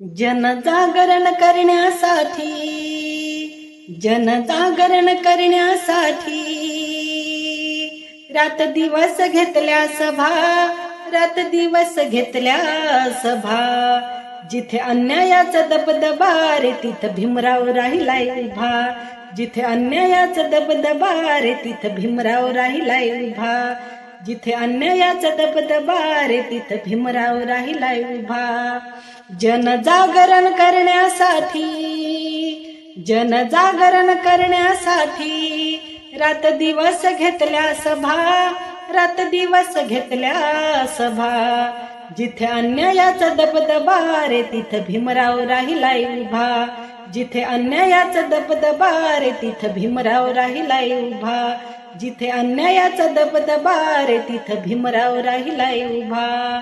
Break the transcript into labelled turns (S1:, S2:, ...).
S1: जनजागरण करण्यासाठी, जनजागरण करण्यासाठी रात दिवस घेतल्या सभा, रात दिवस घेतल्या सभा. जिथे अन्यायाचा दबदबा रे तिथं भीमराव राहिलाय उभा. जिथे अन्यायाचा दबदबा रे तिथं भीमराव राहिलाय उभा. जिथे अन्यायाचा दबदबा रे तिथं भीमराव राहिलाय उभा. जनजागरण करण्यासाठी, जनजागरण करण्यासाठी रात दिवस घेतल्या सभा, रात दिवस घेतल्या सभा. जिथे अन्यायाचा दबदबा रे तिथं भीमराव राहिलाय उभा. जिथे अन्यायाचा दबदबा रे तिथं भीमराव राहिलाय उभा. जिथे अन्यायाचा दबदबा रे तिथं भीमराव राहिलाय उभा.